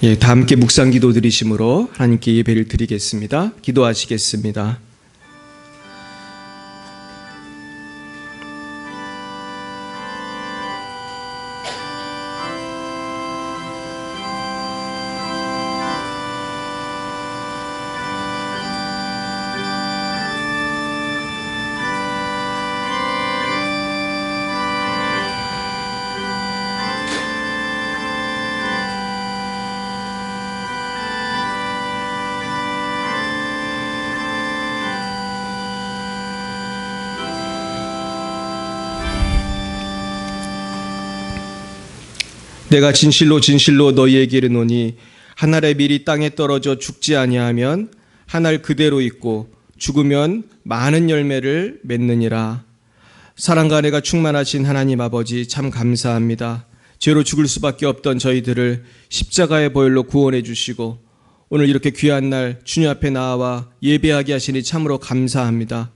예, 다 함께 묵상 기도 드리심으로 하나님께 예배를 드리겠습니다. 기도하시겠습니다. 내가 진실로 진실로 너희에게 이르노니 한 알의 밀이 땅에 떨어져 죽지 아니하면 한 알 그대로 있고 죽으면 많은 열매를 맺느니라. 사랑과 은혜가 충만하신 하나님 아버지, 참 감사합니다. 죄로 죽을 수밖에 없던 저희들을 십자가의 보혈로 구원해 주시고 오늘 이렇게 귀한 날 주님 앞에 나와 예배하게 하시니 참으로 감사합니다.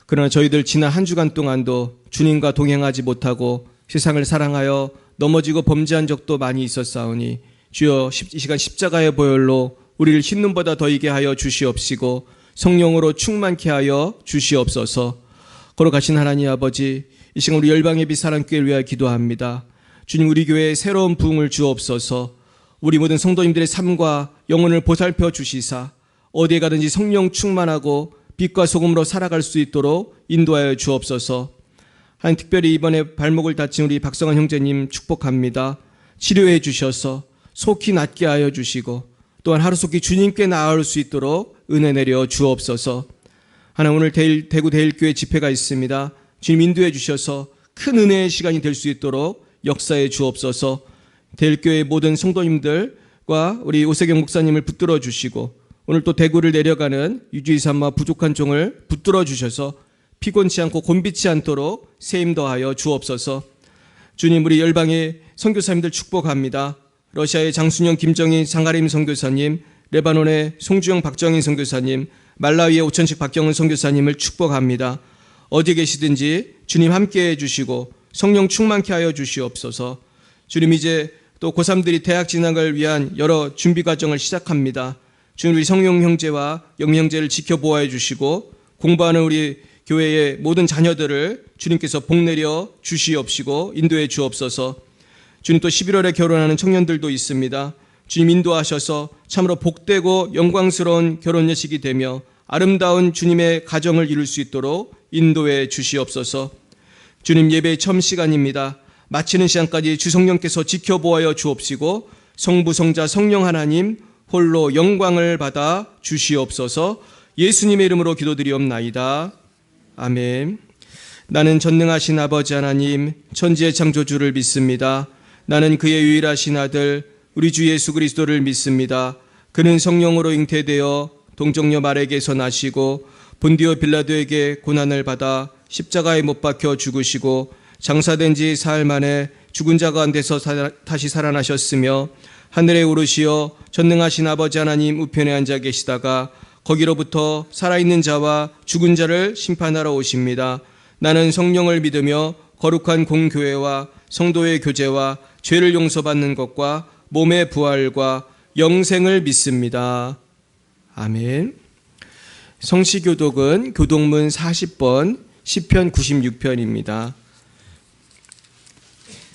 그러나 저희들 지난 한 주간 동안도 주님과 동행하지 못하고 세상을 사랑하여 넘어지고 범죄한 적도 많이 있었사오니 주여 이 시간 십자가의 보혈로 우리를 흰눈보다 더이게 하여 주시옵시고 성령으로 충만케 하여 주시옵소서. 걸어가신 하나님 아버지, 이 시간 우리 열방예비 사랑교회를 위하여 기도합니다. 주님, 우리 교회에 새로운 부흥을 주옵소서. 우리 모든 성도님들의 삶과 영혼을 보살펴 주시사 어디에 가든지 성령 충만하고 빛과 소금으로 살아갈 수 있도록 인도하여 주옵소서. 하나님, 특별히 이번에 발목을 다친 우리 박성환 형제님 축복합니다. 치료해 주셔서 속히 낫게 하여 주시고 또한 하루속히 주님께 나아올 수 있도록 은혜 내려 주옵소서. 하나님, 오늘 대구 대일교회 집회가 있습니다. 주님 인도해 주셔서 큰 은혜의 시간이 될 수 있도록 역사해 주옵소서. 대일교회 모든 성도님들과 우리 오세경 목사님을 붙들어 주시고 오늘 또 대구를 내려가는 유주이산마 부족한 종을 붙들어 주셔서 피곤치 않고 곤비치 않도록 세임 더하여 주옵소서. 주님, 우리 열방의 선교사님들 축복합니다. 러시아의 장순영, 김정희, 장가림 선교사님, 레바논의 송주영, 박정인 선교사님, 말라위의 오천식, 박경은 선교사님을 축복합니다. 어디 계시든지 주님 함께해 주시고 성령 충만케 하여 주시옵소서. 주님, 이제 또 고3들이 대학 진학을 위한 여러 준비 과정을 시작합니다. 주님, 우리 성용 형제와 영미 형제를 지켜보아해 주시고 공부하는 우리 교회의 모든 자녀들을 주님께서 복내려 주시옵시고 인도해 주옵소서. 주님, 또 11월에 결혼하는 청년들도 있습니다. 주님 인도하셔서 참으로 복되고 영광스러운 결혼 여식이 되며 아름다운 주님의 가정을 이룰 수 있도록 인도해 주시옵소서. 주님, 예배의 처음 시간입니다. 마치는 시간까지 주 성령께서 지켜보아여 주옵시고 성부, 성자, 성령 하나님 홀로 영광을 받아 주시옵소서. 예수님의 이름으로 기도드리옵나이다. 아멘. 나는 전능하신 아버지 하나님, 천지의 창조주를 믿습니다. 나는 그의 유일하신 아들 우리 주 예수 그리스도를 믿습니다. 그는 성령으로 잉태되어 동정녀 마리아에게서 나시고 본디오 빌라도에게 고난을 받아 십자가에 못 박혀 죽으시고 장사된 지 사흘 만에 죽은 자 가운데서 다시 살아나셨으며 하늘에 오르시어 전능하신 아버지 하나님 우편에 앉아 계시다가 거기로부터 살아있는 자와 죽은 자를 심판하러 오십니다. 나는 성령을 믿으며 거룩한 공교회와 성도의 교제와 죄를 용서받는 것과 몸의 부활과 영생을 믿습니다. 아멘. 성시교독은 교독문 40번 시편 96편입니다.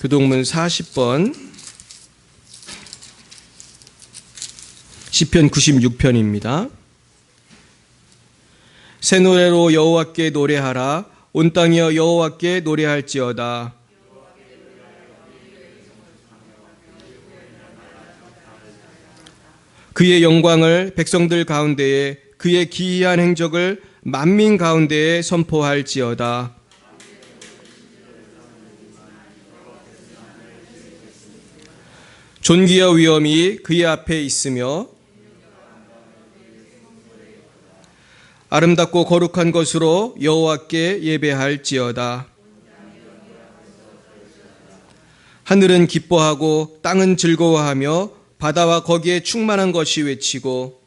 교독문 40번 시편 96편입니다. 새 노래로 여호와께 노래하라. 온 땅이여 여호와께 노래할지어다. 그의 영광을 백성들 가운데에, 그의 기이한 행적을 만민 가운데에 선포할지어다. 존귀와 위엄이 그의 앞에 있으며 아름답고 거룩한 것으로 여호와께 예배할지어다. 하늘은 기뻐하고 땅은 즐거워하며 바다와 거기에 충만한 것이 외치고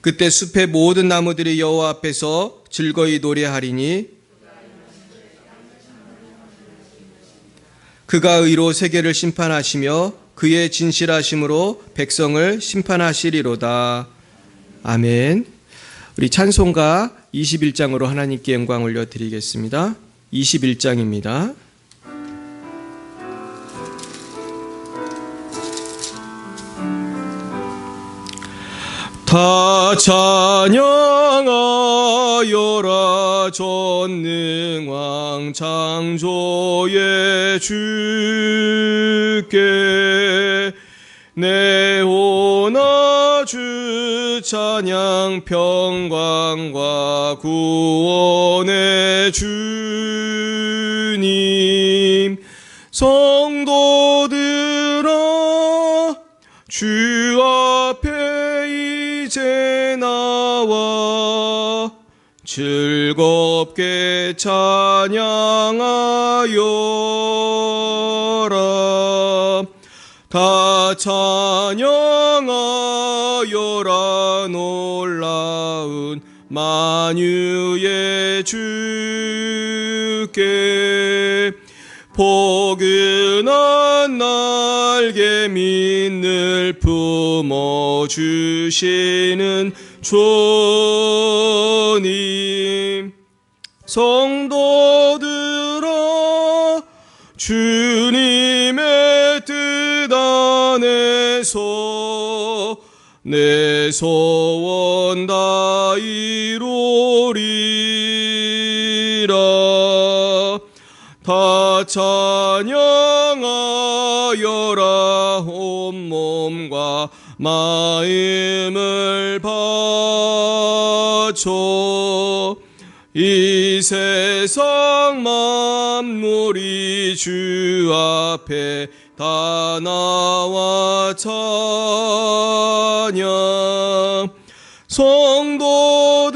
그때 숲의 모든 나무들이 여호와 앞에서 즐거이 노래하리니 그가 의로 세계를 심판하시며 그의 진실하심으로 백성을 심판하시리로다. 아멘. 우리 찬송가 21장으로 하나님께 영광 올려드리겠습니다. 21장입니다. 다 찬양하여라 전능왕 창조의 주께 내 호나 주 찬양 평강과 구원의 주님 성도들아 주 앞에 이제 나와 즐겁게 찬양하여라. 다 찬양하여라 놀라운 만유의 주께 포근한 날개 민을 품어주시는 주님 성도들아 주님의 뜻 안에서 내 소원 다 이루리라. 다 찬양하여라 온몸과 마음을 바쳐 이 세상 만물이 주 앞에 다 나와 찬양 성도들아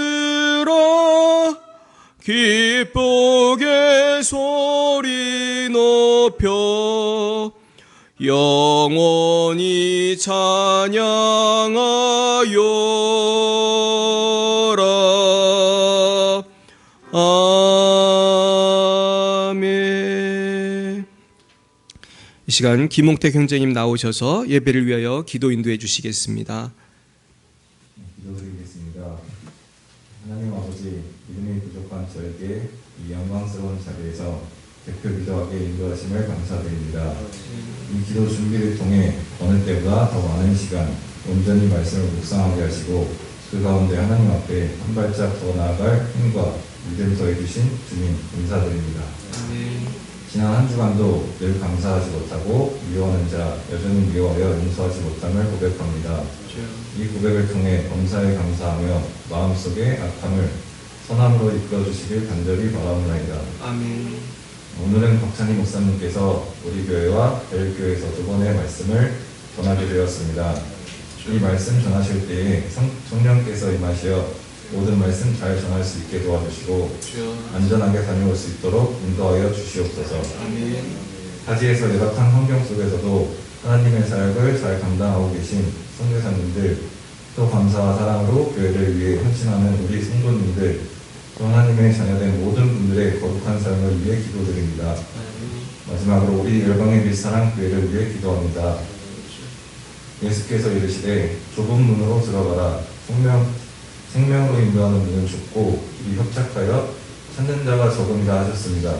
기쁘게 소리 높여 영원히 찬양하여라. 아멘. 이 시간 김홍택 형제님 나오셔서 예배를 위하여 기도 인도해 주시겠습니다. 기도드리겠습니다. 하나님 아버지, 믿음이 부족한 저에게 이 영광스러운 자리에서 대표 기도하게 인도하심을 감사드립니다. 이 기도 준비를 통해 어느 때보다 더 많은 시간 온전히 말씀을 묵상하게 하시고 그 가운데 하나님 앞에 한 발짝 더 나아갈 힘과 믿음 더해주신 주님 감사드립니다. 지난 한 주간도 늘 감사하지 못하고 미워하는 자 여전히 미워하여 용서하지 못함을 고백합니다. 이 고백을 통해 범사에 감사하며 마음속의 악함을 선함으로 이끌어주시길 간절히 바라옵나이다. 아멘. 오늘은 박찬희 목사님께서 우리 교회와 대일교회에서 두 번의 말씀을 전하게 되었습니다. 이 말씀 전하실 때에 성령께서 임하시어 모든 말씀 잘 전할 수 있게 도와주시고 안전하게 다녀올 수 있도록 인도하여 주시옵소서. 아멘. 타지에서 열악한 환경 속에서도 하나님의 사역을 잘 감당하고 계신 선교사님들, 또 감사와 사랑으로 교회를 위해 헌신하는 우리 성도님들, 또 하나님의 자녀된 모든 분들의 거룩한 삶을 위해 기도드립니다. 마지막으로 우리 열방의 빛사랑 교회를 위해 기도합니다. 예수께서 이르시되 좁은 문으로 들어가라. 생명으로 인도하는 문은 좁고 길이 협착하여 찾는 자가 적음이라 하셨습니다.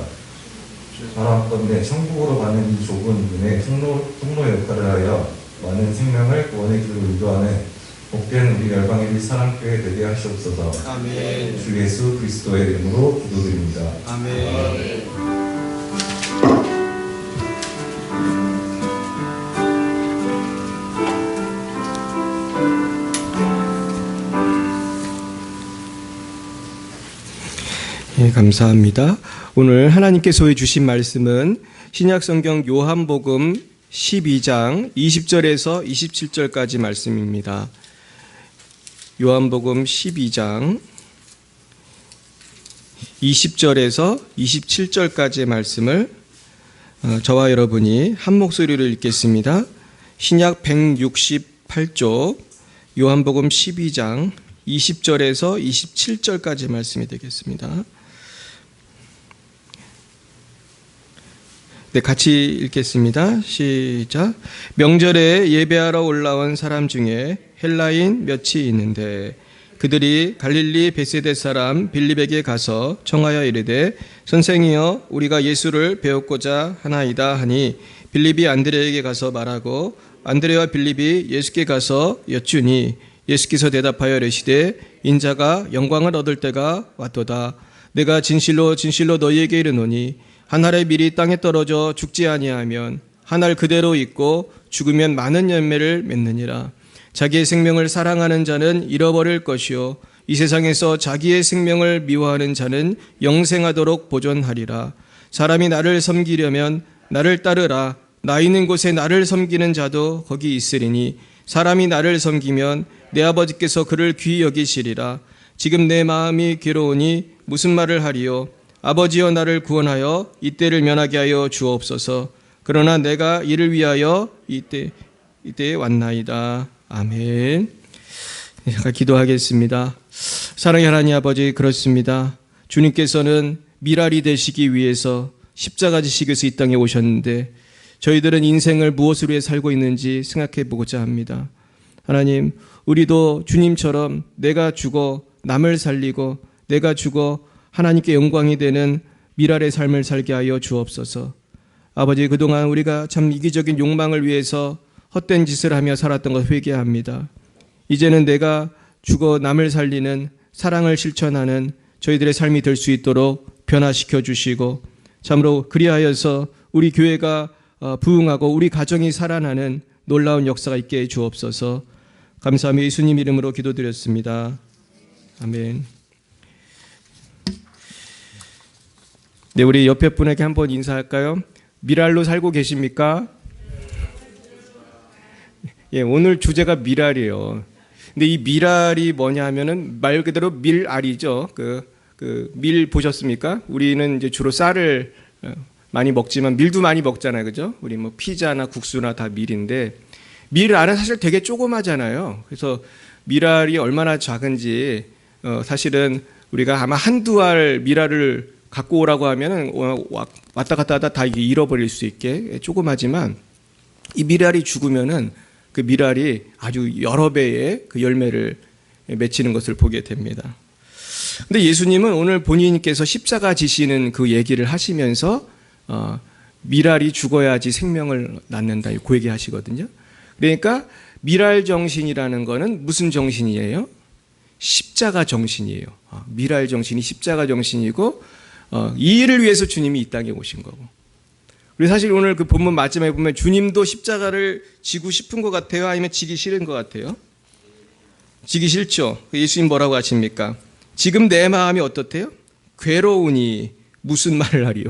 바라옵건대 천국으로 가는 이 좁은 문의 통로 역할을 하여 많은 생명을 구원의 길로 인도하는 복된 우리 열방의 빛 사랑교회 되게 하시옵소서. 아멘. 주 예수 그리스도의 이름으로 기도드립니다. 아멘. 예, 감사합니다. 오늘 하나님께서 주신 말씀은 신약성경 요한복음 12장 20절에서 27절까지 말씀입니다. 요한복음 12장 20절에서 27절까지의 말씀을 저와 여러분이 한 목소리로 읽겠습니다. 신약 168쪽 요한복음 12장 20절에서 27절까지 말씀이 되겠습니다. 네, 같이 읽겠습니다. 시작. 명절에 예배하러 올라온 사람 중에 헬라인 몇이 있는데 그들이 갈릴리 베세데 사람 빌립에게 가서 청하여 이르되 선생이여 우리가 예수를 배웠고자 하나이다 하니 빌립이 안드레에게 가서 말하고 안드레와 빌립이 예수께 가서 여쭈니 예수께서 대답하여 이르시되 인자가 영광을 얻을 때가 왔도다. 내가 진실로 진실로 너희에게 이르노니 한 알의 밀이 땅에 떨어져 죽지 아니하면 한 알 그대로 있고 죽으면 많은 열매를 맺느니라. 자기의 생명을 사랑하는 자는 잃어버릴 것이요 이 세상에서 자기의 생명을 미워하는 자는 영생하도록 보존하리라. 사람이 나를 섬기려면 나를 따르라. 나 있는 곳에 나를 섬기는 자도 거기 있으리니 사람이 나를 섬기면 내 아버지께서 그를 귀히 여기시리라. 지금 내 마음이 괴로우니 무슨 말을 하리요. 아버지여 나를 구원하여 이때를 면하게 하여 주옵소서. 그러나 내가 이를 위하여 이때에 왔나이다. 아멘. 제가 기도하겠습니다. 사랑의 하나님 아버지, 그렇습니다. 주님께서는 미랄이 되시기 위해서 십자가 지시기에서 이 땅에 오셨는데 저희들은 인생을 무엇으로 해 살고 있는지 생각해 보고자 합니다. 하나님, 우리도 주님처럼 내가 죽어 남을 살리고 내가 죽어 하나님께 영광이 되는 미랄의 삶을 살게 하여 주옵소서. 아버지, 그동안 우리가 참 이기적인 욕망을 위해서 헛된 짓을 하며 살았던 것 회개합니다. 이제는 내가 죽어 남을 살리는 사랑을 실천하는 저희들의 삶이 될 수 있도록 변화시켜 주시고 참으로 그리하여서 우리 교회가 부흥하고 우리 가정이 살아나는 놀라운 역사가 있게 해 주옵소서. 감사하며 예수님 이름으로 기도드렸습니다. 아멘. 네, 우리 옆에 분에게 한번 인사할까요? 미랄로 살고 계십니까? 예, 오늘 주제가 미랄이에요. 근데 이 미랄이 뭐냐 하면은 말 그대로 밀알이죠. 밀 보셨습니까? 우리는 이제 주로 쌀을 많이 먹지만 밀도 많이 먹잖아요. 그죠? 우리 뭐 피자나 국수나 다 밀인데 밀알은 사실 되게 조그마잖아요. 그래서 밀알이 얼마나 작은지 사실은 우리가 아마 한두 알 밀알을 갖고 오라고 하면은 왔다 갔다 하다 다 이게 잃어버릴 수 있게 조그마지만 이 밀알이 죽으면은 그 밀알이 아주 여러 배의 그 열매를 맺히는 것을 보게 됩니다. 근데 예수님은 오늘 본인께서 십자가 지시는 그 얘기를 하시면서 밀알이 죽어야지 생명을 낳는다 그 얘기 하시거든요. 그러니까 밀알 정신이라는 거는 무슨 정신이에요? 십자가 정신이에요. 밀알 정신이 십자가 정신이고 이 일을 위해서 주님이 이 땅에 오신 거고. 그리고 사실 오늘 그 본문 마지막에 보면 주님도 십자가를 지고 싶은 것 같아요? 아니면 지기 싫은 것 같아요? 지기 싫죠. 예수님 뭐라고 하십니까? 지금 내 마음이 어떻대요? 괴로우니 무슨 말을 하리요?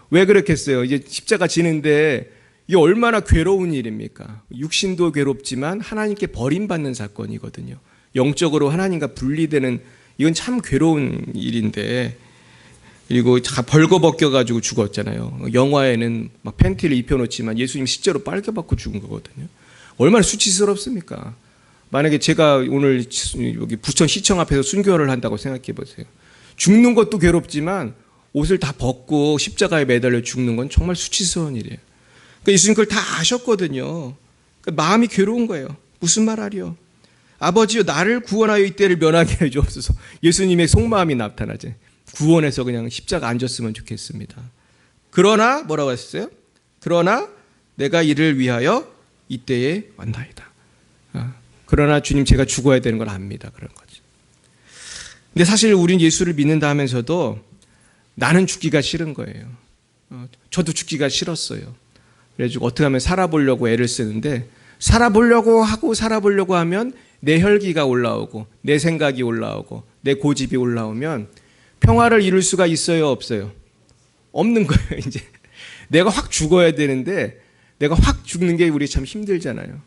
왜 그렇겠어요? 이제 십자가 지는데 이게 얼마나 괴로운 일입니까? 육신도 괴롭지만 하나님께 버림받는 사건이거든요. 영적으로 하나님과 분리되는 이건 참 괴로운 일인데 그리고 다 벌거벗겨가지고 죽었잖아요. 영화에는 막 팬티를 입혀놓지만 예수님 실제로 빨개벗고 죽은 거거든요. 얼마나 수치스럽습니까? 만약에 제가 오늘 여기 부천시청 앞에서 순교를 한다고 생각해 보세요. 죽는 것도 괴롭지만 옷을 다 벗고 십자가에 매달려 죽는 건 정말 수치스러운 일이에요. 그러니까 예수님 그걸 다 아셨거든요. 그러니까 마음이 괴로운 거예요. 무슨 말 하리요? 아버지요, 나를 구원하여 이때를 면하게 해주옵소서. 예수님의 속마음이 나타나죠. 구원해서 그냥 십자가 안 졌으면 좋겠습니다. 그러나 뭐라고 했어요? 그러나 내가 이를 위하여 이때에 왔나이다. 그러나 주님 제가 죽어야 되는 걸 압니다. 그런 거죠. 근데 사실 우린 예수를 믿는다 하면서도 나는 죽기가 싫은 거예요. 저도 죽기가 싫었어요. 그래가지고 어떻게 하면 살아보려고 애를 쓰는데 살아보려고 하면 내 혈기가 올라오고 내 생각이 올라오고 내 고집이 올라오면 평화를 이룰 수가 있어요, 없어요? 없는 거예요. 이제 내가 확 죽어야 되는데 내가 확 죽는 게 우리 참 힘들잖아요.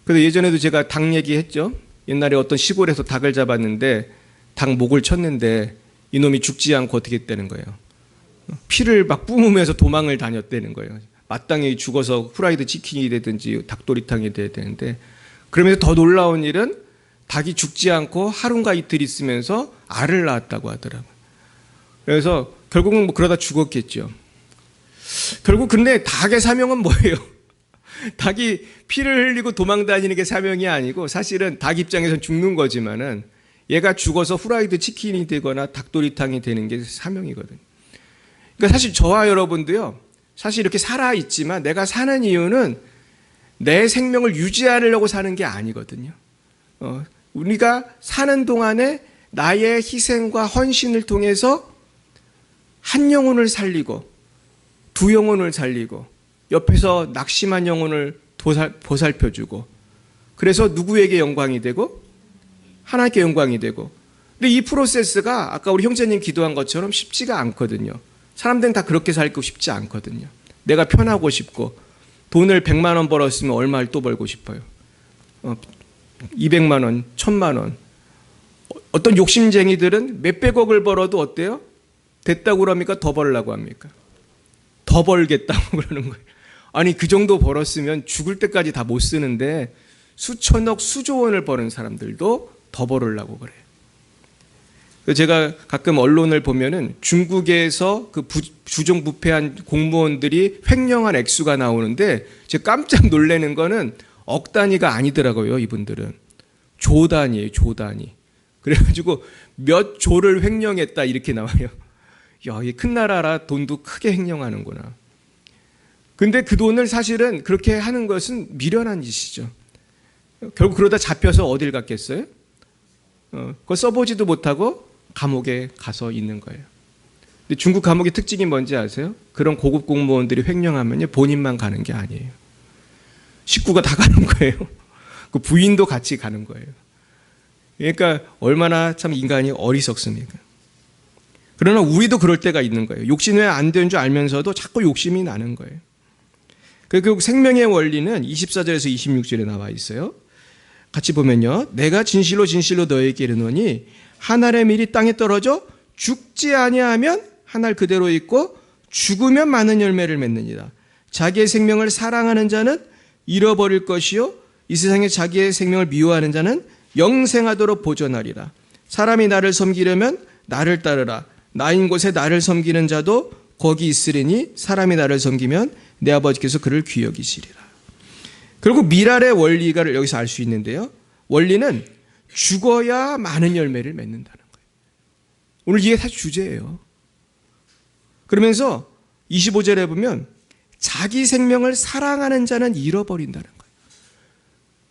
그래서 예전에도 제가 닭 얘기했죠. 옛날에 어떤 시골에서 닭을 잡았는데 닭 목을 쳤는데 이놈이 죽지 않고 어떻게 했다는 거예요. 피를 막 뿜으면서 도망을 다녔다는 거예요. 마땅히 죽어서 후라이드 치킨이 되든지 닭도리탕이 돼야 되는데 그러면서 더 놀라운 일은 닭이 죽지 않고 하루인가 이틀 있으면서 알을 낳았다고 하더라고요. 그래서 결국은 뭐 그러다 죽었겠죠. 결국 근데 닭의 사명은 뭐예요? 닭이 피를 흘리고 도망 다니는 게 사명이 아니고 사실은 닭 입장에선 죽는 거지만은 얘가 죽어서 후라이드 치킨이 되거나 닭도리탕이 되는 게 사명이거든요. 그러니까 사실 저와 여러분도요, 사실 이렇게 살아있지만 내가 사는 이유는 내 생명을 유지하려고 사는 게 아니거든요. 우리가 사는 동안에 나의 희생과 헌신을 통해서 한 영혼을 살리고 두 영혼을 살리고 옆에서 낙심한 영혼을 보살펴주고 그래서 누구에게 영광이 되고 하나님께 영광이 되고 근데 이 프로세스가 아까 우리 형제님 기도한 것처럼 쉽지가 않거든요. 사람들은 다 그렇게 살고 싶지 않거든요. 내가 편하고 싶고 돈을 100만 원 벌었으면 얼마를 또 벌고 싶어요. 200만 원, 1000만 원. 어떤 욕심쟁이들은 몇백억을 벌어도 어때요? 됐다고 그럽니까? 더 벌려고 합니까? 더 벌겠다고 그러는 거예요. 아니 그 정도 벌었으면 죽을 때까지 다 못 쓰는데 수천억, 수조 원을 버는 사람들도 더 벌으려고 그래요. 제가 가끔 언론을 보면은 중국에서 그 주종부패한 공무원들이 횡령한 액수가 나오는데 제가 깜짝 놀라는 거는 억 단위가 아니더라고요. 이분들은 조 단위예요. 조 단위. 그래가지고 몇 조를 횡령했다 이렇게 나와요. 야, 이 큰 나라라 돈도 크게 횡령하는구나. 근데 그 돈을 사실은 그렇게 하는 것은 미련한 짓이죠. 결국 그러다 잡혀서 어딜 갔겠어요? 그거 써보지도 못하고 감옥에 가서 있는 거예요. 근데 중국 감옥의 특징이 뭔지 아세요? 그런 고급 공무원들이 횡령하면요 본인만 가는 게 아니에요. 식구가 다 가는 거예요. 그 부인도 같이 가는 거예요. 그러니까 얼마나 참 인간이 어리석습니까? 그러나 우리도 그럴 때가 있는 거예요. 욕심이 안 되는 줄 알면서도 자꾸 욕심이 나는 거예요. 결국 생명의 원리는 24절에서 26절에 나와 있어요. 같이 보면요. 내가 진실로 진실로 너에게 이르노니 한 알의 밀이 땅에 떨어져 죽지 아니하면 한 알 그대로 있고 죽으면 많은 열매를 맺느니라. 자기의 생명을 사랑하는 자는 잃어버릴 것이요 이 세상에 자기의 생명을 미워하는 자는 영생하도록 보존하리라. 사람이 나를 섬기려면 나를 따르라. 나인 곳에 나를 섬기는 자도 거기 있으리니 사람이 나를 섬기면 내 아버지께서 그를 귀히 여기시리라. 결국 미랄의 원리가 여기서 알 수 있는데요. 원리는 죽어야 많은 열매를 맺는다는 거예요. 오늘 이게 사실 주제예요. 그러면서 25절에 보면 자기 생명을 사랑하는 자는 잃어버린다는 거예요.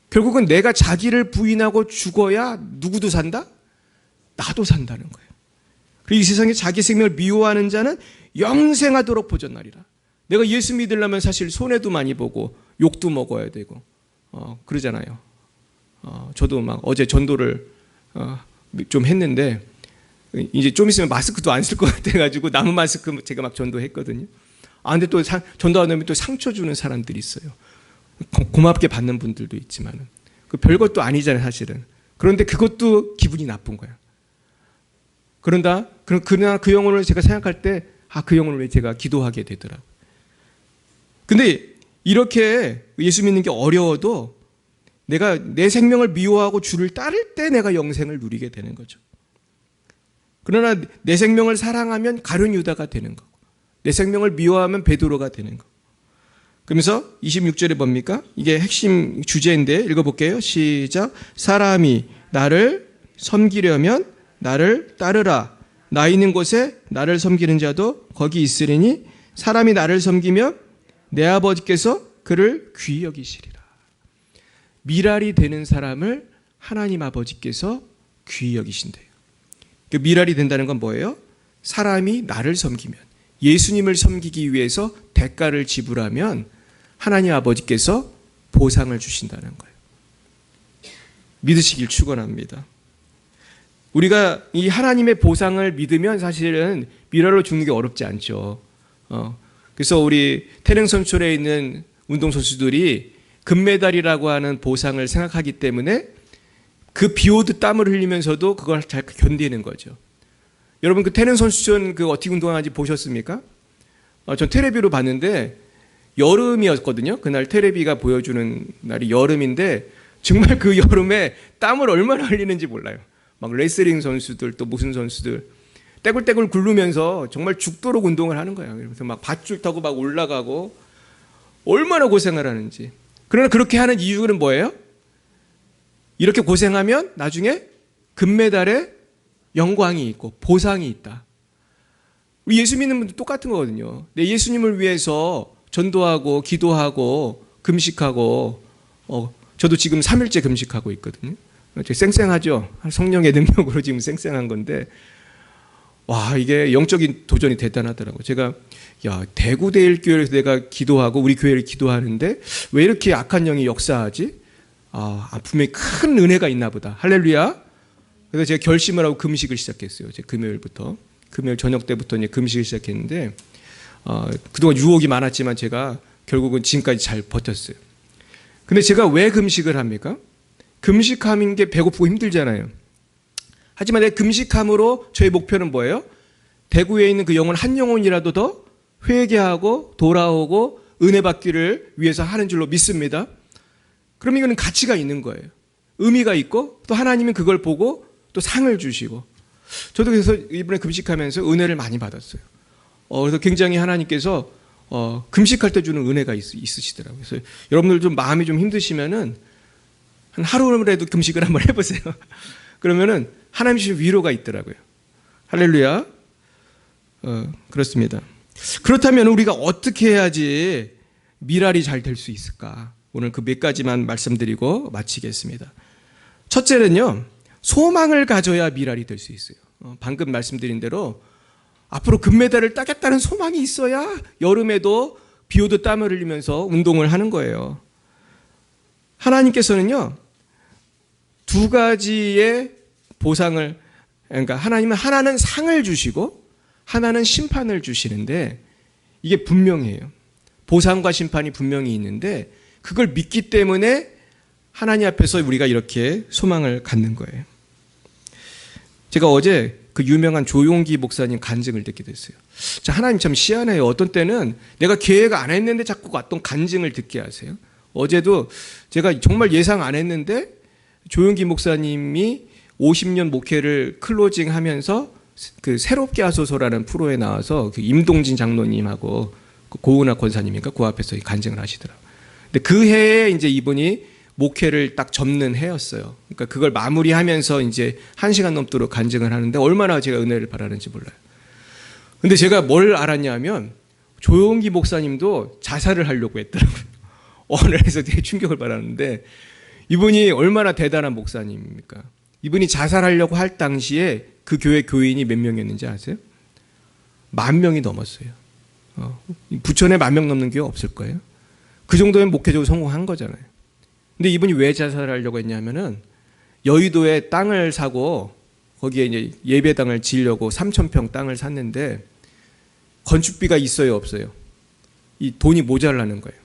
결국은 내가 자기를 부인하고 죽어야 누구도 산다? 나도 산다는 거예요. 그리고 이 세상에 자기 생명을 미워하는 자는 영생하도록 보존하리라. 내가 예수 믿으려면 사실 손해도 많이 보고 욕도 먹어야 되고 그러잖아요. 저도 막 어제 전도를 좀 했는데 이제 좀 있으면 마스크도 안 쓸 것 같아가지고 나무 마스크 제가 막 전도했거든요. 근데 또 전도하면 또 상처 주는 사람들이 있어요. 고맙게 받는 분들도 있지만은 그 별것도 아니잖아요, 사실은. 그런데 그것도 기분이 나쁜 거야. 그러나 그 영혼을 제가 생각할 때 그 영혼을 왜 제가 기도하게 되더라. 근데 이렇게 예수 믿는 게 어려워도 내가 내 생명을 미워하고 주를 따를 때 내가 영생을 누리게 되는 거죠. 그러나 내 생명을 사랑하면 가룟 유다가 되는 거고 내 생명을 미워하면 베드로가 되는 거고. 그러면서 26절에 뭡니까? 이게 핵심 주제인데 읽어볼게요. 시작. 사람이 나를 섬기려면 나를 따르라. 나 있는 곳에 나를 섬기는 자도 거기 있으리니 사람이 나를 섬기면 내 아버지께서 그를 귀히 여기시리라. 미랄이 되는 사람을 하나님 아버지께서 귀히 여기신대요. 그 미랄이 된다는 건 뭐예요? 사람이 나를 섬기면, 예수님을 섬기기 위해서 대가를 지불하면 하나님 아버지께서 보상을 주신다는 거예요. 믿으시길 축원합니다. 우리가 이 하나님의 보상을 믿으면 사실은 미랄로 죽는 게 어렵지 않죠. 그래서 우리 태릉선출에 있는 운동선수들이 금메달이라고 하는 보상을 생각하기 때문에 그 비 오듯 땀을 흘리면서도 그걸 잘 견디는 거죠. 여러분 그 태릉선수촌 그 어떻게 운동하는지 보셨습니까? 전 테레비로 봤는데 여름이었거든요. 그날 테레비가 보여주는 날이 여름인데 정말 그 여름에 땀을 얼마나 흘리는지 몰라요. 막 레슬링 선수들 또 무슨 선수들 떼굴떼굴 굴르면서 정말 죽도록 운동을 하는 거예요. 그래서 막 밧줄 타고 막 올라가고 얼마나 고생을 하는지. 그러나 그렇게 하는 이유는 뭐예요? 이렇게 고생하면 나중에 금메달에 영광이 있고 보상이 있다. 우리 예수 믿는 분들 똑같은 거거든요. 내 예수님을 위해서 전도하고 기도하고 금식하고 저도 지금 3일째 금식하고 있거든요. 쌩쌩하죠. 성령의 능력으로 지금 쌩쌩한 건데 와 이게 영적인 도전이 대단하더라고요. 제가 대구 대일교회에서 내가 기도하고 우리 교회를 기도하는데 왜 이렇게 악한 영이 역사하지? 분명히 큰 은혜가 있나 보다. 할렐루야. 그래서 제가 결심을 하고 금식을 시작했어요. 제 금요일부터. 금요일 저녁 때부터 이제 금식을 시작했는데 그동안 유혹이 많았지만 제가 결국은 지금까지 잘 버텼어요. 근데 제가 왜 금식을 합니까? 금식하는 게 배고프고 힘들잖아요. 하지만 내 금식함으로 저의 목표는 뭐예요? 대구에 있는 그 영혼 한 영혼이라도 더 회개하고 돌아오고 은혜 받기를 위해서 하는 줄로 믿습니다. 그럼 이거는 가치가 있는 거예요. 의미가 있고 또 하나님은 그걸 보고 또 상을 주시고 저도 그래서 이번에 금식하면서 은혜를 많이 받았어요. 그래서 굉장히 하나님께서 금식할 때 주는 은혜가 있으시더라고요. 그래서 여러분들 좀 마음이 좀 힘드시면은 한 하루라도 금식을 한번 해보세요. 그러면은 하나님 주신 위로가 있더라고요. 할렐루야. 그렇습니다. 그렇다면 우리가 어떻게 해야지 미랄이 잘 될 수 있을까? 오늘 그 몇 가지만 말씀드리고 마치겠습니다. 첫째는요, 소망을 가져야 미랄이 될 수 있어요. 방금 말씀드린 대로 앞으로 금메달을 따겠다는 소망이 있어야 여름에도 비 오도 땀을 흘리면서 운동을 하는 거예요. 하나님께서는요, 두 가지의 보상을, 그러니까 하나님은 하나는 상을 주시고 하나는 심판을 주시는데 이게 분명해요. 보상과 심판이 분명히 있는데 그걸 믿기 때문에 하나님 앞에서 우리가 이렇게 소망을 갖는 거예요. 제가 어제 그 유명한 조용기 목사님 간증을 듣게 됐어요. 자, 하나님 참 희한해요. 어떤 때는 내가 계획 안 했는데 자꾸 어떤 간증을 듣게 하세요. 어제도 제가 정말 예상 안 했는데 조용기 목사님이 50년 목회를 클로징 하면서 그 새롭게 하소서라는 프로에 나와서 그 임동진 장로님하고 그 고은하 권사님인가 그 앞에서 간증을 하시더라고요. 근데 그 해에 이제 이분이 목회를 딱 접는 해였어요. 그러니까 그걸 마무리하면서 이제 1시간 넘도록 간증을 하는데 얼마나 제가 은혜를 바라는지 몰라요. 근데 제가 뭘 알았냐면 조용기 목사님도 자살을 하려고 했더라고요. 오늘에서 되게 충격을 받았는데 이분이 얼마나 대단한 목사님입니까? 이분이 자살하려고 할 당시에 그 교회 교인이 몇 명이었는지 아세요? 10,000명이 넘었어요. 부천에 10,000명 넘는 교회 없을 거예요. 그 정도면 목회적으로 성공한 거잖아요. 근데 이분이 왜 자살하려고 했냐면은 여의도에 땅을 사고 거기에 이제 예배당을 지으려고 3,000평 땅을 샀는데 건축비가 있어요, 없어요? 이 돈이 모자라는 거예요.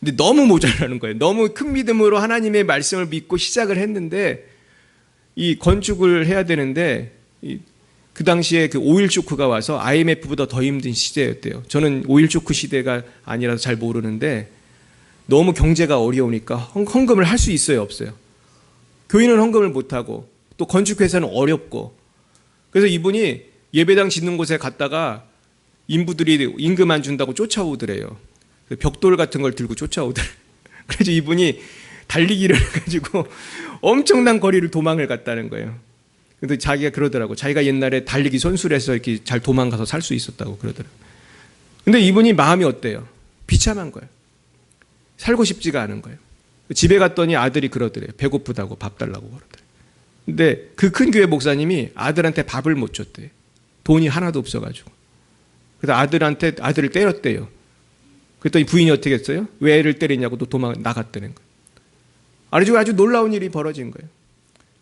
근데 너무 모자라는 거예요. 너무 큰 믿음으로 하나님의 말씀을 믿고 시작을 했는데 이 건축을 해야 되는데 그 당시에 그 오일 쇼크가 와서 IMF보다 더 힘든 시대였대요. 저는 오일 쇼크 시대가 아니라서 잘 모르는데 너무 경제가 어려우니까 헌금을 할 수 있어요, 없어요? 교인은 헌금을 못하고 또 건축회사는 어렵고 그래서 이분이 예배당 짓는 곳에 갔다가 인부들이 임금 안 준다고 쫓아오더래요. 벽돌 같은 걸 들고 쫓아오더래요. 그래서 이분이 달리기를 해가지고 엄청난 거리를 도망을 갔다는 거예요. 근데 자기가 그러더라고. 자기가 옛날에 달리기 선수라서 이렇게 잘 도망가서 살 수 있었다고 그러더라고. 근데 이분이 마음이 어때요? 비참한 거예요. 살고 싶지가 않은 거예요. 집에 갔더니 아들이 그러더래요. 배고프다고 밥 달라고 그러더래요. 근데 그 큰 교회 목사님이 아들한테 밥을 못 줬대요. 돈이 하나도 없어가지고. 그래서 아들을 때렸대요. 그랬더니 부인이 어떻게 했어요? 왜 애를 때리냐고 또 도망 나갔다는 거예요. 아주 놀라운 일이 벌어진 거예요.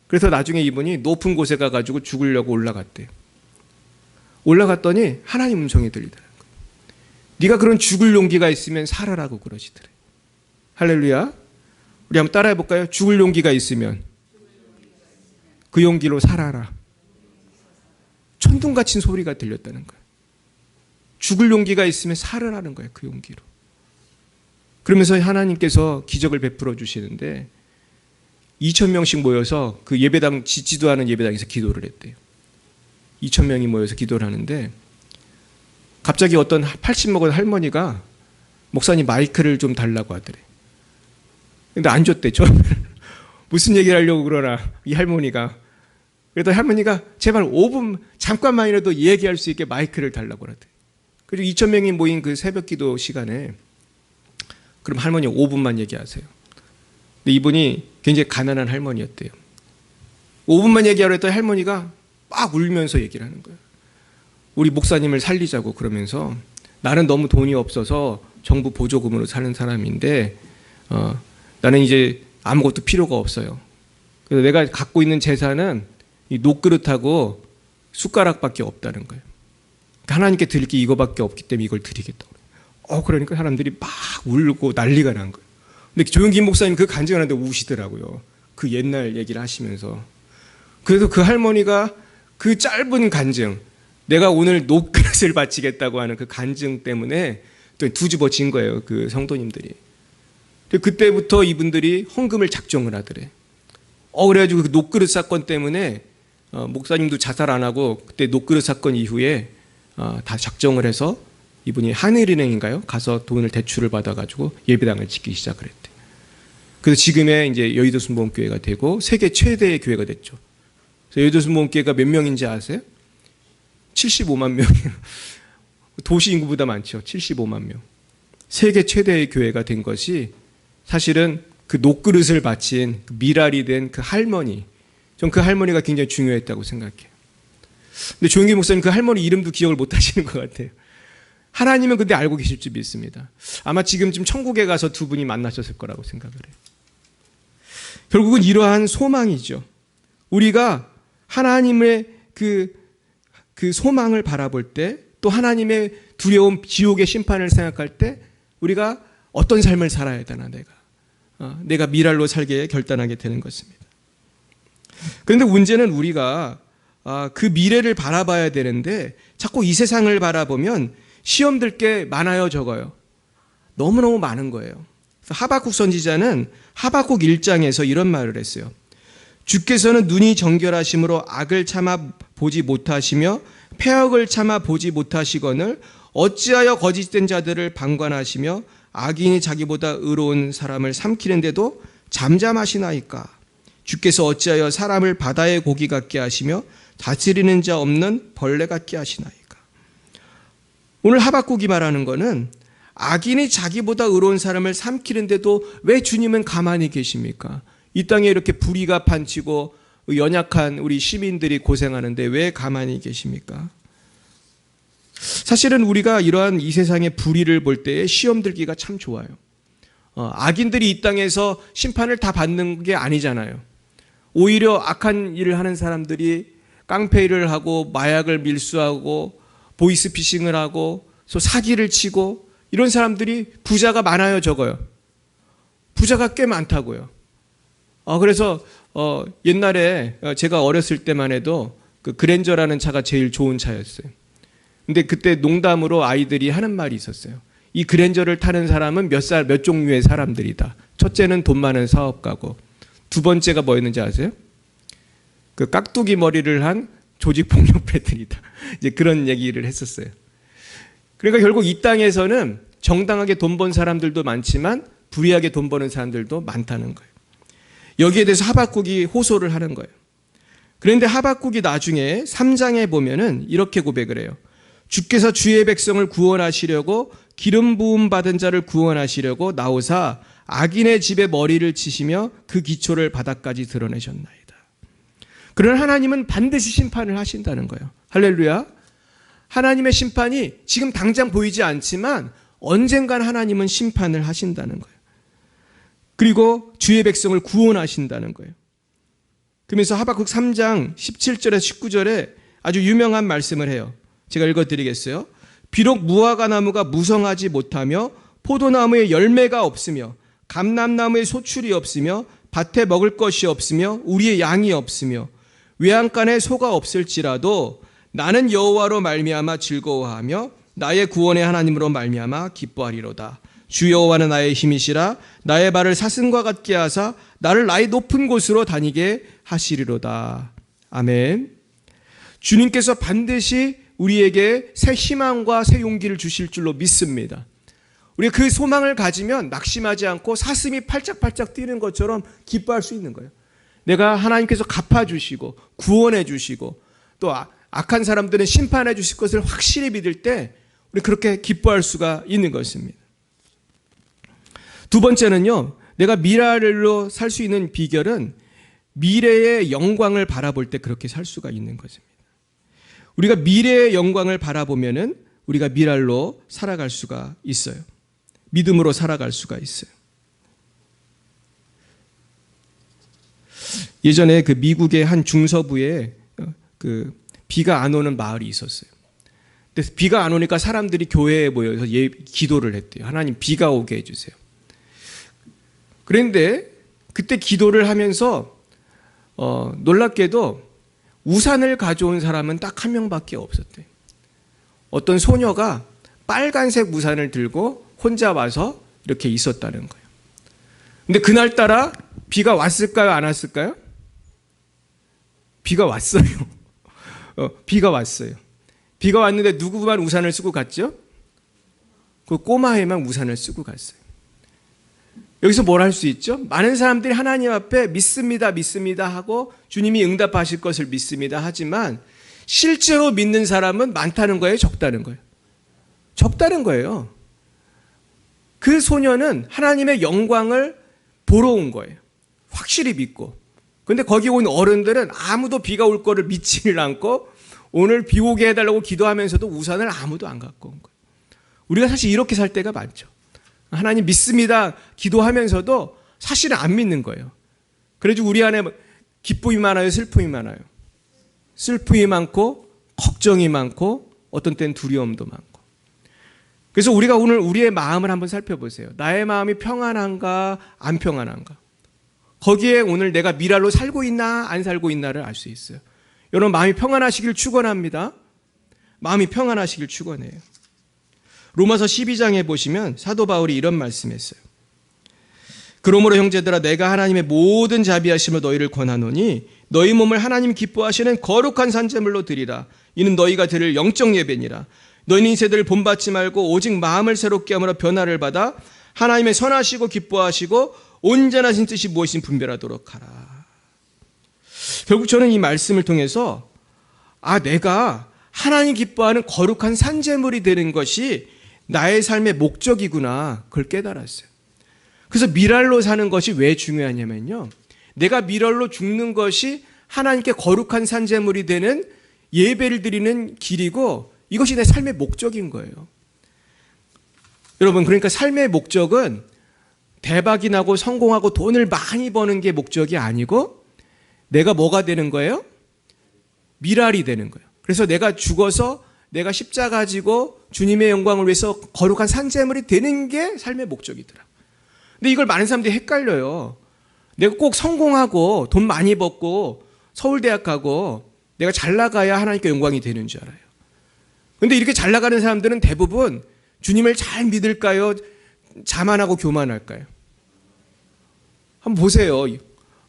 그래서 나중에 이분이 높은 곳에 가가지고 죽으려고 올라갔대요. 올라갔더니 하나님 음성이 들리더라고요. 네가 그런 죽을 용기가 있으면 살아라고 그러시더래요. 할렐루야. 우리 한번 따라해 볼까요? 죽을 용기가 있으면 그 용기로 살아라. 천둥같은 소리가 들렸다는 거예요. 죽을 용기가 있으면 살아라는 거예요. 그 용기로. 그러면서 하나님께서 기적을 베풀어 주시는데 2,000명씩 모여서 그 예배당 짓지도 않은 예배당에서 기도를 했대요. 2,000명이 모여서 기도를 하는데 갑자기 어떤 80 먹은 할머니가 목사님 마이크를 좀 달라고 하더래. 근데 안 줬대. 무슨 얘기를 하려고 그러나 이 할머니가. 그랬더니 할머니가 제발 5분 잠깐만이라도 얘기할 수 있게 마이크를 달라고 하더래. 그리고 2,000명이 모인 그 새벽 기도 시간에 그럼 할머니 5분만 얘기하세요. 근데 이분이 굉장히 가난한 할머니였대요. 5분만 얘기하려 했더니 할머니가 막 울면서 얘기를 하는 거예요. 우리 목사님을 살리자고. 그러면서 나는 너무 돈이 없어서 정부 보조금으로 사는 사람인데 나는 이제 아무것도 필요가 없어요. 그래서 내가 갖고 있는 재산은 이 녹그릇하고 숟가락밖에 없다는 거예요. 하나님께 드릴 게 이거밖에 없기 때문에 이걸 드리겠다고. 그러니까 사람들이 막 울고 난리가 난 거예요. 근데 조용기 목사님 그 간증을 하는데 우시더라고요. 그 옛날 얘기를 하시면서. 그래서 그 할머니가 그 짧은 간증, 내가 오늘 녹그릇을 바치겠다고 하는 그 간증 때문에 또 뒤집어진 거예요. 그 성도님들이. 그때부터 이분들이 헌금을 작정을 하더래. 그래가지고 그 녹그릇 사건 때문에 목사님도 자살 안 하고 그때 녹그릇 사건 이후에 다 작정을 해서 이분이 하늘은행인가요? 가서 돈을 대출을 받아가지고 예배당을 짓기 시작을 했대. 그래서 지금의 이제 여의도 순복음교회가 되고 세계 최대의 교회가 됐죠. 여의도 순복음교회가 몇 명인지 아세요? 75만 명이에요. 도시 인구보다 많죠. 75만 명. 세계 최대의 교회가 된 것이 사실은 그 녹그릇을 바친 그 미랄이 된 그 할머니. 전 그 할머니가 굉장히 중요했다고 생각해요. 근데 조용기 목사님 그 할머니 이름도 기억을 못 하시는 것 같아요. 하나님은 근데 알고 계실 줄 믿습니다. 아마 지금쯤 천국에 가서 두 분이 만나셨을 거라고 생각을 해요. 결국은 이러한 소망이죠. 우리가 하나님의 그 소망을 바라볼 때, 또 하나님의 두려움, 지옥의 심판을 생각할 때 우리가 어떤 삶을 살아야 되나, 내가 미랄로 살게 결단하게 되는 것입니다. 그런데 문제는 우리가 그 미래를 바라봐야 되는데 자꾸 이 세상을 바라보면 시험들 게 많아요, 적어요? 너무너무 많은 거예요. 하박국 선지자는 하박국 1장에서 이런 말을 했어요. 주께서는 눈이 정결하심으로 악을 참아 보지 못하시며 패역을 참아 보지 못하시거늘 어찌하여 거짓된 자들을 방관하시며 악인이 자기보다 의로운 사람을 삼키는데도 잠잠하시나이까. 주께서 어찌하여 사람을 바다의 고기 같게 하시며 다스리는 자 없는 벌레 같게 하시나이까. 오늘 하박국이 말하는 것은 악인이 자기보다 의로운 사람을 삼키는데도 왜 주님은 가만히 계십니까? 이 땅에 이렇게 불의가 판치고 연약한 우리 시민들이 고생하는데 왜 가만히 계십니까? 사실은 우리가 이러한 이 세상의 불의를 볼 때에 시험 들기가 참 좋아요. 악인들이 이 땅에서 심판을 다 받는 게 아니잖아요. 오히려 악한 일을 하는 사람들이 깡패일을 하고 마약을 밀수하고 보이스피싱을 하고 또 사기를 치고 이런 사람들이 부자가 많아요, 적어요? 부자가 꽤 많다고요. 그래서 옛날에 제가 어렸을 때만 해도 그 그랜저라는 차가 제일 좋은 차였어요. 근데 그때 농담으로 아이들이 하는 말이 있었어요. 이 그랜저를 타는 사람은 몇 종류의 사람들이다. 첫째는 돈 많은 사업가고, 두 번째가 뭐였는지 아세요? 그 깍두기 머리를 한 조직폭력배들이다. 이제 그런 얘기를 했었어요. 그러니까 결국 이 땅에서는 정당하게 돈 번 사람들도 많지만 불의하게 돈 버는 사람들도 많다는 거예요. 여기에 대해서 하박국이 호소를 하는 거예요. 그런데 하박국이 나중에 3장에 보면은 이렇게 고백을 해요. 주께서 주의 백성을 구원하시려고 기름 부음 받은 자를 구원하시려고 나오사 악인의 집에 머리를 치시며 그 기초를 바닥까지 드러내셨나이다. 그러나 하나님은 반드시 심판을 하신다는 거예요. 할렐루야. 하나님의 심판이 지금 당장 보이지 않지만 언젠간 하나님은 심판을 하신다는 거예요. 그리고 주의 백성을 구원하신다는 거예요. 그러면서 하박국 3장 17절에서 19절에 아주 유명한 말씀을 해요. 제가 읽어드리겠어요. 비록 무화과 나무가 무성하지 못하며 포도나무에 열매가 없으며 감람나무에 소출이 없으며 밭에 먹을 것이 없으며 우리의 양이 없으며 외양간에 소가 없을지라도 나는 여호와로 말미암아 즐거워하며 나의 구원의 하나님으로 말미암아 기뻐하리로다. 주 여호와는 나의 힘이시라. 나의 발을 사슴과 같게 하사 나를 나의 높은 곳으로 다니게 하시리로다. 아멘. 주님께서 반드시 우리에게 새 희망과 새 용기를 주실 줄로 믿습니다. 우리가 그 소망을 가지면 낙심하지 않고 사슴이 팔짝팔짝 뛰는 것처럼 기뻐할 수 있는 거예요. 내가 하나님께서 갚아주시고 구원해 주시고 또 악한 사람들은 심판해 주실 것을 확실히 믿을 때 우리 그렇게 기뻐할 수가 있는 것입니다. 두 번째는요, 내가 미래로 살 수 있는 비결은 미래의 영광을 바라볼 때 그렇게 살 수가 있는 것입니다. 우리가 미래의 영광을 바라보면은 우리가 미랄로 살아갈 수가 있어요. 믿음으로 살아갈 수가 있어요. 예전에 그 미국의 한 중서부에 그 비가 안 오는 마을이 있었어요. 근데 비가 안 오니까 사람들이 교회에 모여서 기도를 했대요. 하나님 비가 오게 해주세요. 그런데 그때 기도를 하면서 놀랍게도 우산을 가져온 사람은 딱 한 명밖에 없었대요. 어떤 소녀가 빨간색 우산을 들고 혼자 와서 이렇게 있었다는 거예요. 근데 그날따라 비가 왔을까요? 안 왔을까요? 비가 왔어요. 비가 왔어요. 비가 왔는데 누구만 우산을 쓰고 갔죠? 그 꼬마애만 우산을 쓰고 갔어요. 여기서 뭘 할 수 있죠? 많은 사람들이 하나님 앞에 믿습니다, 믿습니다 하고 주님이 응답하실 것을 믿습니다 하지만 실제로 믿는 사람은 많다는 거예요, 적다는 거예요? 적다는 거예요. 그 소녀는 하나님의 영광을 보러 온 거예요. 확실히 믿고. 근데 거기 온 어른들은 아무도 비가 올 거를 믿지를 않고 오늘 비 오게 해달라고 기도하면서도 우산을 아무도 안 갖고 온 거예요. 우리가 사실 이렇게 살 때가 많죠. 하나님 믿습니다 기도하면서도 사실은 안 믿는 거예요. 그래서 우리 안에 기쁨이 많아요, 슬픔이 많아요? 슬픔이 많고 걱정이 많고 어떤 때는 두려움도 많고. 그래서 우리가 오늘 우리의 마음을 한번 살펴보세요. 나의 마음이 평안한가 안 평안한가. 거기에 오늘 내가 미랄로 살고 있나 안 살고 있나를 알 수 있어요. 여러분 마음이 평안하시길 축원합니다. 마음이 평안하시길 축원해요. 로마서 12장에 보시면 사도 바울이 이런 말씀했어요. 그러므로 형제들아 내가 하나님의 모든 자비하심을 너희를 권하노니 너희 몸을 하나님 기뻐하시는 거룩한 산제물로 드리라. 이는 너희가 드릴 영적 예배니라. 너희는 이 세대를 본받지 말고 오직 마음을 새롭게 함으로 변화를 받아 하나님의 선하시고 기뻐하시고 온전하신 뜻이 무엇인 분별하도록 하라. 결국 저는 이 말씀을 통해서 내가 하나님 기뻐하는 거룩한 산제물이 되는 것이 나의 삶의 목적이구나, 그걸 깨달았어요. 그래서 미랄로 사는 것이 왜 중요하냐면요, 내가 미랄로 죽는 것이 하나님께 거룩한 산제물이 되는 예배를 드리는 길이고 이것이 내 삶의 목적인 거예요. 여러분, 그러니까 삶의 목적은 대박이 나고 성공하고 돈을 많이 버는 게 목적이 아니고 내가 뭐가 되는 거예요? 미랄이 되는 거예요. 그래서 내가 죽어서 내가 십자가 지고 주님의 영광을 위해서 거룩한 산제물이 되는 게 삶의 목적이더라. 근데 이걸 많은 사람들이 헷갈려요. 내가 꼭 성공하고 돈 많이 벌고 서울대학 가고 내가 잘 나가야 하나님께 영광이 되는 줄 알아요. 근데 이렇게 잘 나가는 사람들은 대부분 주님을 잘 믿을까요? 자만하고 교만할까요? 한번 보세요.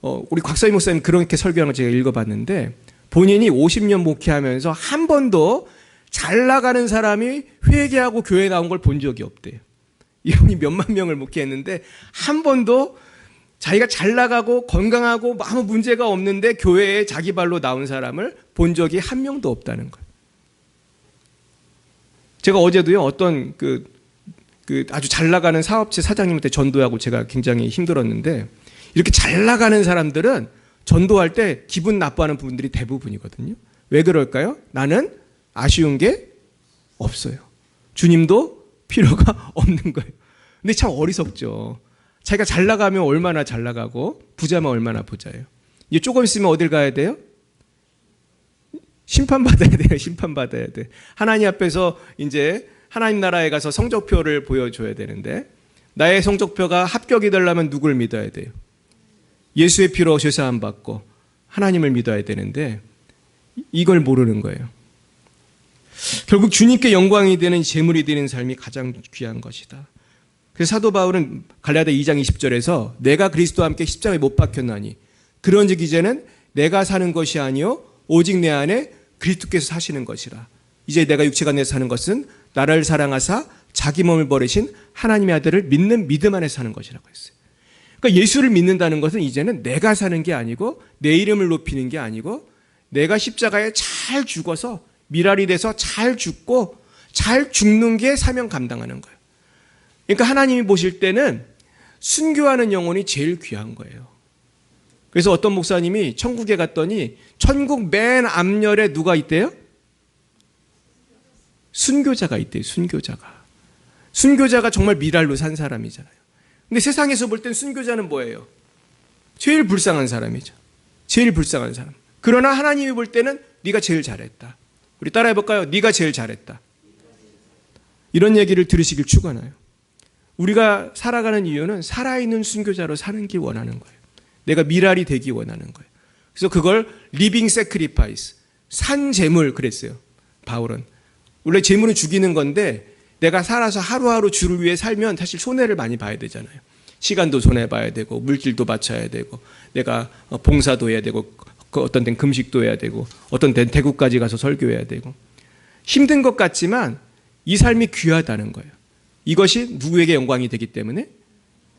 우리 곽사희 목사님 그렇게 설교한 거 제가 읽어봤는데 본인이 50년 목회하면서 한 번도 잘 나가는 사람이 회개하고 교회에 나온 걸 본 적이 없대요. 이분이 몇만 명을 목회했는데 한 번도 자기가 잘 나가고 건강하고 아무 문제가 없는데 교회에 자기 발로 나온 사람을 본 적이 한 명도 없다는 거예요. 제가 어제도요, 어떤 아주 잘 나가는 사업체 사장님한테 전도하고 제가 굉장히 힘들었는데 이렇게 잘 나가는 사람들은 전도할 때 기분 나빠하는 분들이 대부분이거든요. 왜 그럴까요? 나는 아쉬운 게 없어요. 주님도 필요가 없는 거예요. 근데 참 어리석죠. 자기가 잘 나가면 얼마나 잘 나가고 부자면 얼마나 부자예요. 이제 조금 있으면 어딜 가야 돼요? 심판받아야 돼요. 심판받아야 돼. 하나님 앞에서 이제 하나님 나라에 가서 성적표를 보여줘야 되는데 나의 성적표가 합격이 되려면 누굴 믿어야 돼요? 예수의 피로 죄사함 받고 하나님을 믿어야 되는데 이걸 모르는 거예요. 결국 주님께 영광이 되는 제물이 되는 삶이 가장 귀한 것이다. 그래서 사도 바울은 갈라디아 2장 20절에서 내가 그리스도와 함께 십자가에 못 박혔나니 그런즉 이제는 내가 사는 것이 아니요 오직 내 안에 그리스도께서 사시는 것이라. 이제 내가 육체가 내서 사는 것은 나를 사랑하사 자기 몸을 버리신 하나님의 아들을 믿는 믿음 안에 사는 것이라고 했어요. 그러니까 예수를 믿는다는 것은 이제는 내가 사는 게 아니고 내 이름을 높이는 게 아니고 내가 십자가에 잘 죽어서 미랄이 돼서 잘 죽고 잘 죽는 게 사명 감당하는 거예요. 그러니까 하나님이 보실 때는 순교하는 영혼이 제일 귀한 거예요. 그래서 어떤 목사님이 천국에 갔더니 천국 맨 앞열에 누가 있대요? 순교자가 있대요. 순교자가. 순교자가 정말 미랄로 산 사람이잖아요. 근데 세상에서 볼 땐 순교자는 뭐예요? 제일 불쌍한 사람이죠. 제일 불쌍한 사람. 그러나 하나님이 볼 때는 네가 제일 잘했다. 우리 따라해볼까요? 네가 제일 잘했다. 이런 얘기를 들으시길 축원해요. 우리가 살아가는 이유는 살아있는 순교자로 사는 길 원하는 거예요. 내가 미랄이 되기 원하는 거예요. 그래서 그걸 리빙 세크리파이스, 산 제물 그랬어요. 바울은. 원래 제물은 죽이는 건데 내가 살아서 하루하루 주를 위해 살면 사실 손해를 많이 봐야 되잖아요. 시간도 손해봐야 되고 물질도 바쳐야 되고 내가 봉사도 해야 되고 어떤 데는 금식도 해야 되고 어떤 데는 대구까지 가서 설교해야 되고 힘든 것 같지만 이 삶이 귀하다는 거예요. 이것이 누구에게 영광이 되기 때문에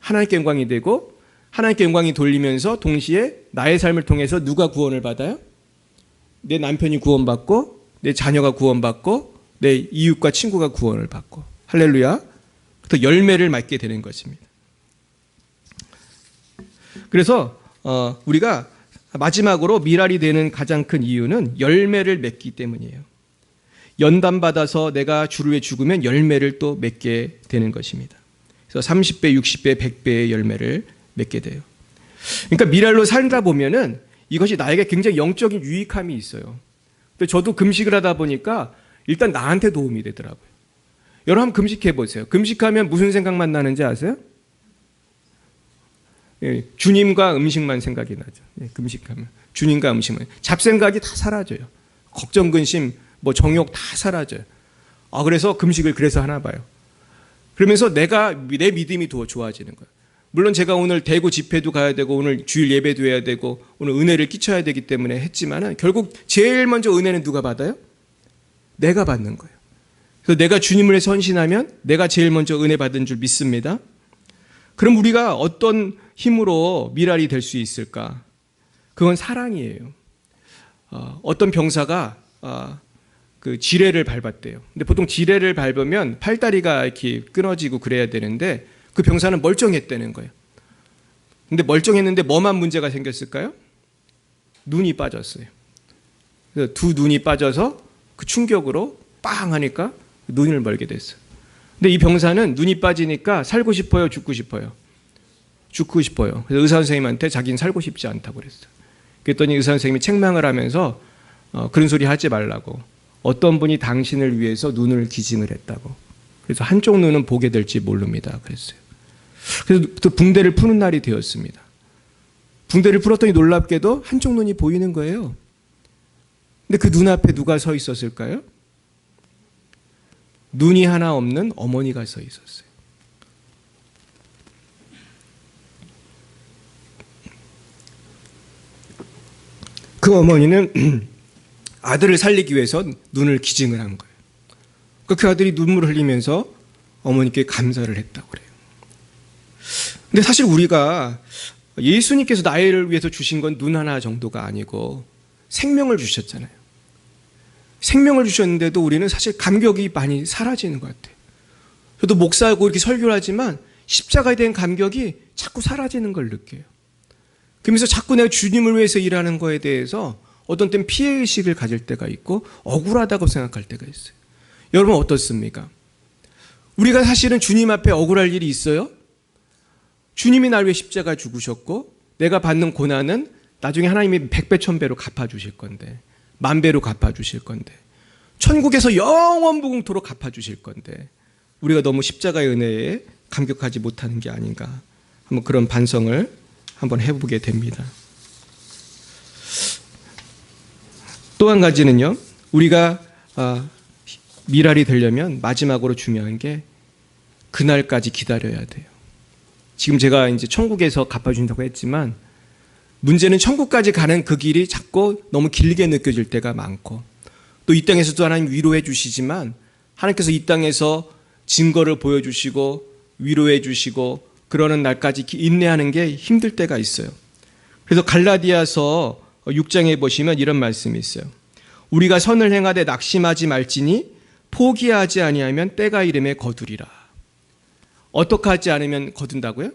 하나님께 영광이 되고 하나님께 영광이 돌리면서 동시에 나의 삶을 통해서 누가 구원을 받아요? 내 남편이 구원받고 내 자녀가 구원받고 내 이웃과 친구가 구원을 받고 할렐루야. 또 열매를 맺게 되는 것입니다. 그래서 우리가 마지막으로 미랄이 되는 가장 큰 이유는 열매를 맺기 때문이에요. 연단받아서 내가 주를 위해 죽으면 열매를 또 맺게 되는 것입니다. 그래서 30배, 60배, 100배의 열매를 맺게 돼요. 그러니까 미랄로 살다 보면은 이것이 나에게 굉장히 영적인 유익함이 있어요. 근데 저도 금식을 하다 보니까 일단 나한테 도움이 되더라고요. 여러분 한번 금식해 보세요. 금식하면 무슨 생각만 나는지 아세요? 예, 주님과 음식만 생각이 나죠. 예, 금식하면 주님과 음식만. 잡생각이 다 사라져요. 걱정, 근심, 뭐 정욕 다 사라져요. 그래서 금식을 그래서 하나 봐요. 그러면서 내 믿음이 더 좋아지는 거예요. 물론 제가 오늘 대구 집회도 가야 되고 오늘 주일 예배도 해야 되고 오늘 은혜를 끼쳐야 되기 때문에 했지만은 결국 제일 먼저 은혜는 누가 받아요? 내가 받는 거예요. 그래서 내가 주님을 위해서 헌신하면 내가 제일 먼저 은혜 받은 줄 믿습니다. 그럼 우리가 어떤 힘으로 미랄이 될 수 있을까? 그건 사랑이에요. 어떤 병사가 그 지뢰를 밟았대요. 근데 보통 지뢰를 밟으면 팔다리가 이렇게 끊어지고 그래야 되는데 그 병사는 멀쩡했다는 거예요. 근데 멀쩡했는데 뭐만 문제가 생겼을까요? 눈이 빠졌어요. 그래서 두 눈이 빠져서 그 충격으로 빵 하니까 눈을 멀게 됐어요. 근데 이 병사는 눈이 빠지니까 살고 싶어요, 죽고 싶어요? 죽고 싶어요. 그래서 의사 선생님한테 자기는 살고 싶지 않다고 그랬어요. 그랬더니 의사 선생님이 책망을 하면서 그런 소리 하지 말라고. 어떤 분이 당신을 위해서 눈을 기증을 했다고. 그래서 한쪽 눈은 보게 될지 모릅니다. 그랬어요. 그래서 또 붕대를 푸는 날이 되었습니다. 붕대를 풀었더니 놀랍게도 한쪽 눈이 보이는 거예요. 근데 그 눈앞에 누가 서 있었을까요? 눈이 하나 없는 어머니가 서 있었어요. 그 어머니는 아들을 살리기 위해서 눈을 기증을 한 거예요. 그 아들이 눈물을 흘리면서 어머니께 감사를 했다고 그래요. 근데 사실 우리가 예수님께서 나를 위해서 주신 건 눈 하나 정도가 아니고 생명을 주셨잖아요. 생명을 주셨는데도 우리는 사실 감격이 많이 사라지는 것 같아요. 저도 목사하고 이렇게 설교를 하지만 십자가에 대한 감격이 자꾸 사라지는 걸 느껴요. 그러면서 자꾸 내가 주님을 위해서 일하는 거에 대해서 어떤 때는 피해의식을 가질 때가 있고 억울하다고 생각할 때가 있어요. 여러분 어떻습니까? 우리가 사실은 주님 앞에 억울할 일이 있어요? 주님이 날 위해 십자가 죽으셨고 내가 받는 고난은 나중에 하나님이 100배 1000배로 갚아주실 건데 10,000배로 갚아주실 건데 천국에서 영원무궁토록 갚아주실 건데 우리가 너무 십자가의 은혜에 감격하지 못하는 게 아닌가 한번 그런 반성을 한번 해보게 됩니다. 또 한 가지는요. 우리가 미랄이 되려면 마지막으로 중요한 게 그날까지 기다려야 돼요. 지금 제가 이제 천국에서 갚아준다고 했지만 문제는 천국까지 가는 그 길이 자꾸 너무 길게 느껴질 때가 많고 또 이 땅에서도 하나님 위로해 주시지만 하나님께서 이 땅에서 증거를 보여주시고 위로해 주시고 그러는 날까지 인내하는 게 힘들 때가 있어요. 그래서 갈라디아서 6장에 보시면 이런 말씀이 있어요. 우리가 선을 행하되 낙심하지 말지니 포기하지 아니하면 때가 이름에 거두리라. 어떻게 하지 않으면 거둔다고요?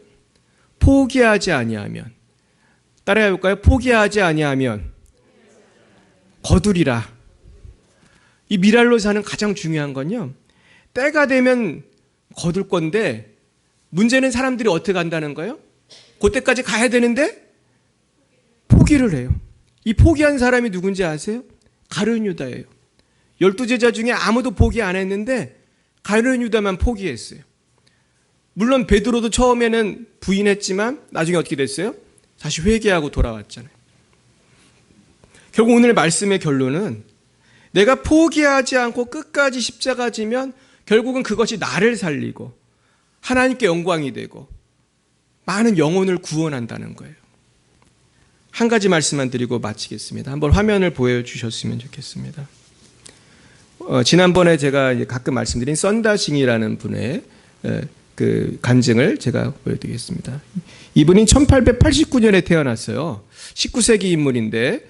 포기하지 아니하면. 따라해 볼까요? 포기하지 아니하면 거두리라. 이 미랄로사는 가장 중요한 건요, 때가 되면 거둘 건데 문제는 사람들이 어떻게 한다는 거예요? 그때까지 가야 되는데 포기를 해요. 이 포기한 사람이 누군지 아세요? 가룟 유다예요. 12제자 중에 아무도 포기 안 했는데 가룟 유다만 포기했어요. 물론 베드로도 처음에는 부인했지만 나중에 어떻게 됐어요? 다시 회개하고 돌아왔잖아요. 결국 오늘 말씀의 결론은 내가 포기하지 않고 끝까지 십자가 지면 결국은 그것이 나를 살리고 하나님께 영광이 되고 많은 영혼을 구원한다는 거예요. 한 가지 말씀만 드리고 마치겠습니다. 한번 화면을 보여주셨으면 좋겠습니다. 지난번에 제가 가끔 말씀드린 썬다싱이라는 분의 그 간증을 제가 보여드리겠습니다. 이분이 1889년에 태어났어요. 19세기 인물인데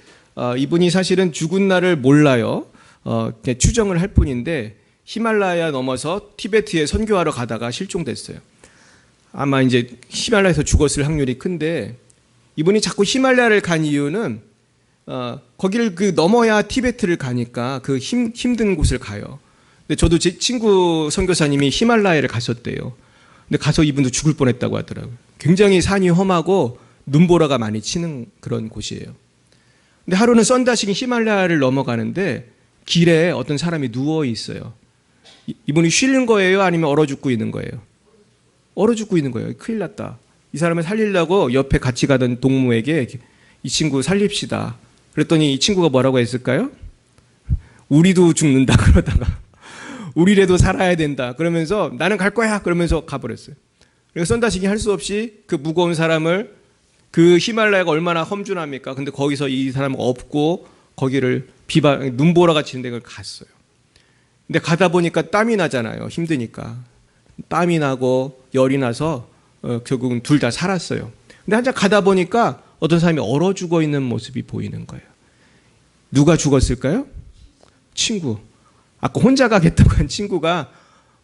이분이 사실은 죽은 날을 몰라요. 추정을 할 뿐인데 히말라야 넘어서 티베트에 선교하러 가다가 실종됐어요. 아마 이제 히말라야에서 죽었을 확률이 큰데 이분이 자꾸 히말라야를 간 이유는 거기를 넘어야 티베트를 가니까 그 힘든 곳을 가요. 근데 저도 제 친구 선교사님이 히말라야를 가셨대요. 근데 가서 이분도 죽을 뻔했다고 하더라고요. 굉장히 산이 험하고 눈보라가 많이 치는 그런 곳이에요. 근데 하루는 썬다싱이 히말라야를 넘어가는데 길에 어떤 사람이 누워 있어요. 이분이 쉬는 거예요? 아니면 얼어 죽고 있는 거예요? 얼어 죽고 있는 거예요. 큰일 났다. 이 사람을 살리려고 옆에 같이 가던 동무에게 이 친구 살립시다. 그랬더니 이 친구가 뭐라고 했을까요? 우리도 죽는다 그러다가 우리라도 살아야 된다 그러면서 나는 갈 거야 그러면서 가버렸어요. 그래서 썬다싱이 할 수 없이 그 무거운 사람을, 그 히말라야가 얼마나 험준합니까? 근데 거기서 이 사람을 업고 거기를 눈보라가 치는 데를 갔어요. 근데 가다 보니까 땀이 나잖아요. 힘드니까. 땀이 나고 열이 나서 결국은 둘 다 살았어요. 근데 한참 가다 보니까 어떤 사람이 얼어 죽어 있는 모습이 보이는 거예요. 누가 죽었을까요? 친구. 아까 혼자 가겠다고 한 친구가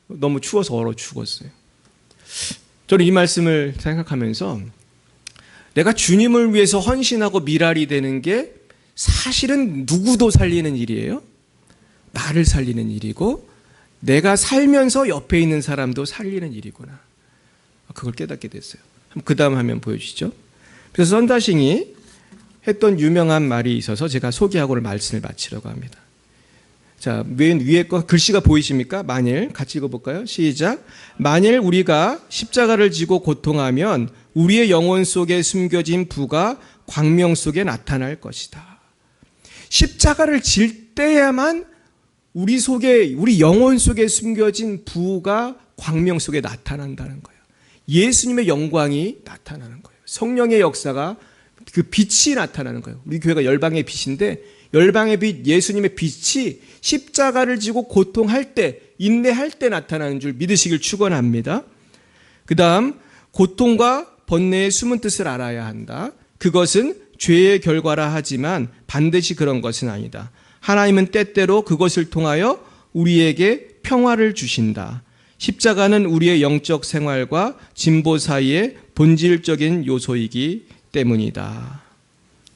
너무 추워서 얼어 죽었어요. 저는 이 말씀을 생각하면서 내가 주님을 위해서 헌신하고 미랄이 되는 게 사실은 누구도 살리는 일이에요. 나를 살리는 일이고 내가 살면서 옆에 있는 사람도 살리는 일이구나. 그걸 깨닫게 됐어요. 그 다음 화면 보여주시죠. 그래서 썬다싱이 했던 유명한 말이 있어서 제가 소개하고 말씀을 마치려고 합니다. 자, 맨 위에 거 글씨가 보이십니까? 만일 같이 읽어볼까요? 시작. 만일 우리가 십자가를 지고 고통하면 우리의 영혼 속에 숨겨진 부가 광명 속에 나타날 것이다. 십자가를 질 때야만 우리 속에, 우리 영혼 속에 숨겨진 부가 광명 속에 나타난다는 거예요. 예수님의 영광이 나타나는 거예요. 성령의 역사가, 그 빛이 나타나는 거예요. 우리 교회가 열방의 빛인데 열방의 빛, 예수님의 빛이 십자가를 지고 고통할 때, 인내할 때 나타나는 줄 믿으시길 축원합니다. 그 다음, 고통과 번뇌의 숨은 뜻을 알아야 한다. 그것은 죄의 결과라 하지만 반드시 그런 것은 아니다. 하나님은 때때로 그것을 통하여 우리에게 평화를 주신다. 십자가는 우리의 영적 생활과 진보 사이의 본질적인 요소이기 때문이다.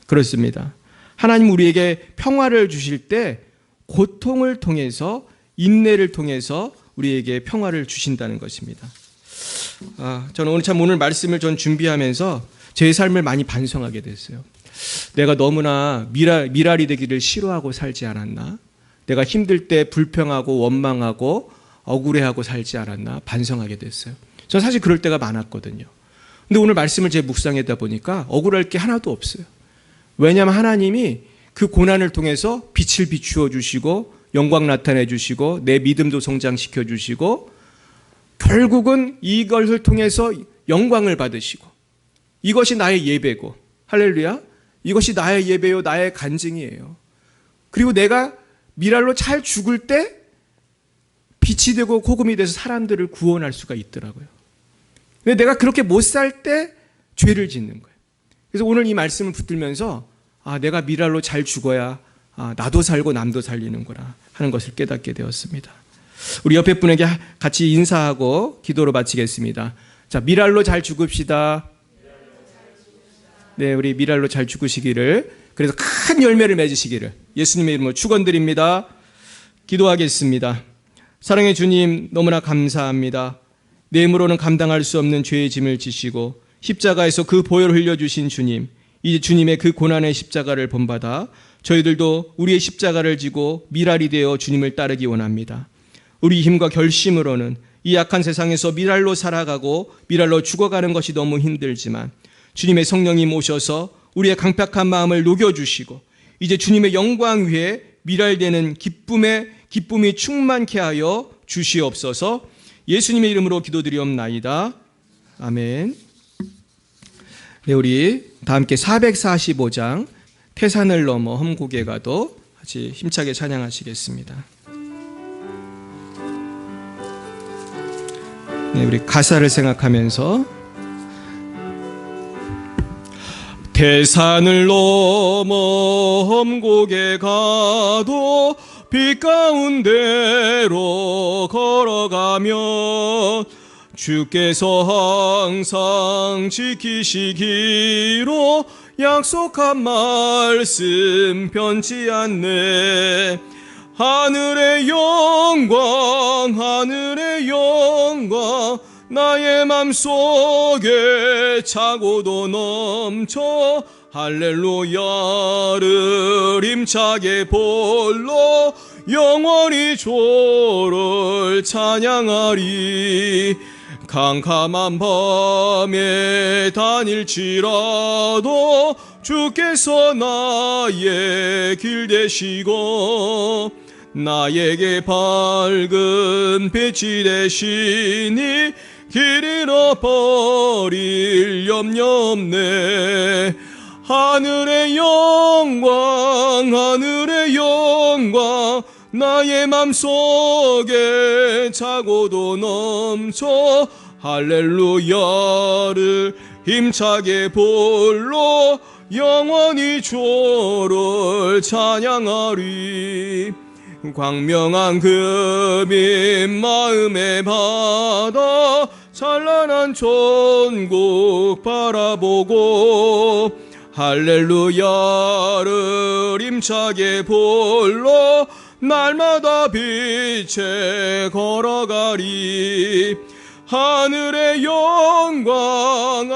그렇습니다. 하나님 우리에게 평화를 주실 때 고통을 통해서, 인내를 통해서 우리에게 평화를 주신다는 것입니다. 저는 오늘 말씀을 준비하면서 제 삶을 많이 반성하게 됐어요. 내가 너무나 미랄이 되기를 싫어하고 살지 않았나? 내가 힘들 때 불평하고 원망하고 억울해하고 살지 않았나? 반성하게 됐어요. 저는 사실 그럴 때가 많았거든요. 근데 오늘 말씀을 제 묵상하다 보니까 억울할 게 하나도 없어요. 왜냐하면 하나님이 그 고난을 통해서 빛을 비추어 주시고 영광 나타내 주시고 내 믿음도 성장시켜 주시고 결국은 이것을 통해서 영광을 받으시고 이것이 나의 예배고, 할렐루야, 이것이 나의 예배요 나의 간증이에요. 그리고 내가 미랄로 잘 죽을 때 빛이 되고 복음이 돼서 사람들을 구원할 수가 있더라고요. 근데 내가 그렇게 못 살 때 죄를 짓는 거예요. 그래서 오늘 이 말씀을 붙들면서 내가 미랄로 잘 죽어야 나도 살고 남도 살리는구나 하는 것을 깨닫게 되었습니다. 우리 옆에 분에게 같이 인사하고 기도로 마치겠습니다. 자, 미랄로 잘 죽읍시다. 네, 우리 미랄로 잘 죽으시기를, 그래서 큰 열매를 맺으시기를 예수님의 이름으로 축원드립니다. 기도하겠습니다. 사랑의 주님, 너무나 감사합니다. 내 힘으로는 감당할 수 없는 죄의 짐을 지시고 십자가에서 그 보혈을 흘려주신 주님, 이제 주님의 그 고난의 십자가를 본받아 저희들도 우리의 십자가를 지고 미랄이 되어 주님을 따르기 원합니다. 우리 힘과 결심으로는 이 약한 세상에서 미랄로 살아가고 미랄로 죽어가는 것이 너무 힘들지만 주님의 성령님 오셔서 우리의 강팍한 마음을 녹여주시고 이제 주님의 영광 위에 미랄되는 기쁨이 충만케 하여 주시옵소서. 예수님의 이름으로 기도드리옵나이다. 아멘. 네, 우리 다 함께 445장 태산을 넘어 험곡에 가도 같이 힘차게 찬양하시겠습니다. 네, 우리 가사를 생각하면서 태산을 넘어 험곡에 가도 빛 가운데로 걸어가면 주께서 항상 지키시기로 약속한 말씀 변치 않네. 하늘의 영광 나의 맘속에 차고도 넘쳐 할렐루야를 힘차게 불러 영원히 주를 찬양하리. 캄캄한 밤에 다닐지라도 주께서 나의 길 되시고 나에게 밝은 빛이 되시니 길 잃어버릴 염려 없네. 하늘의 영광 나의 맘속에 차고도 넘쳐 할렐루야를 힘차게 불러 영원히 주를 찬양하리. 광명한 금인 마음에 받아 찬란한 천국 바라보고 할렐루야를 힘차게 불러 날마다 빛에 걸어가리. 하늘의 영광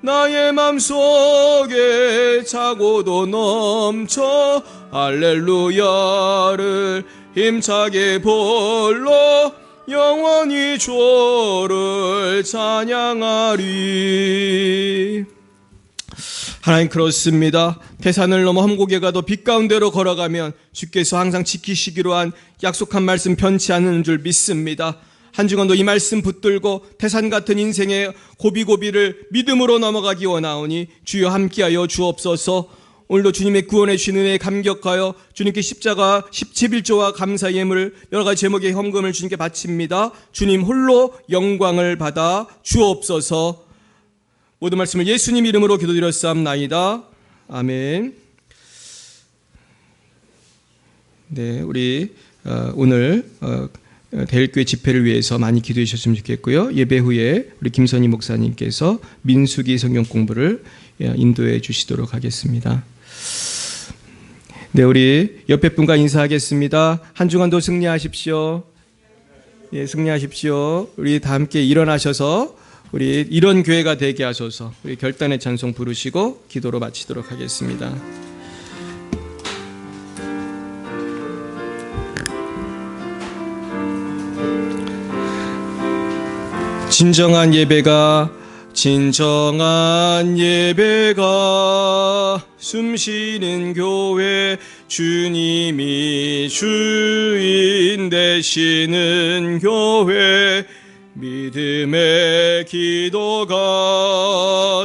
나의 맘속에 차고도 넘쳐 할렐루야를 힘차게 불러 영원히 주를 찬양하리. 하나님, 그렇습니다. 태산을 넘어 험곡에 가도 빛 가운데로 걸어가면 주께서 항상 지키시기로 한 약속한 말씀 변치 않는 줄 믿습니다. 한 주간도 이 말씀 붙들고 태산 같은 인생의 고비고비를 믿음으로 넘어가기 원하오니 주여 함께하여 주옵소서. 오늘도 주님의 구원해 주신 은혜에 감격하여 주님께 십자가 11조와 감사 예물 여러 가지 제목의 헌금을 주님께 바칩니다. 주님 홀로 영광을 받아 주옵소서. 모든 말씀을 예수님 이름으로 기도드렸사옵나이다. 아멘. 네, 우리 오늘 대일교회 집회를 위해서 많이 기도해 주셨으면 좋겠고요. 예배 후에 우리 김선희 목사님께서 민수기 성경 공부를 인도해 주시도록 하겠습니다. 네, 우리 옆에 분과 인사하겠습니다. 한 주간도 승리하십시오. 예, 승리하십시오. 우리 다 함께 일어나셔서 우리 이런 교회가 되게 하소서. 우리 결단의 찬송 부르시고 기도로 마치도록 하겠습니다. 진정한 예배가 숨쉬는 교회, 주님이 주인 되시는 교회, 믿음의 기도가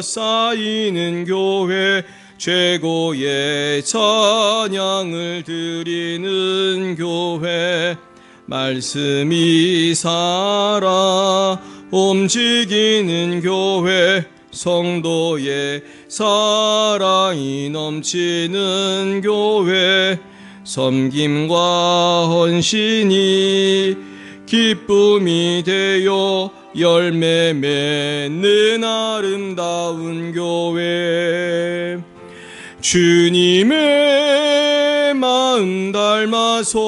쌓이는 교회, 최고의 찬양을 드리는 교회, 말씀이 살아 움직이는 교회, 성도의 사랑이 넘치는 교회, 섬김과 헌신이 기쁨이 되어 열매 맺는 아름다운 교회, 주님의 마음 닮아서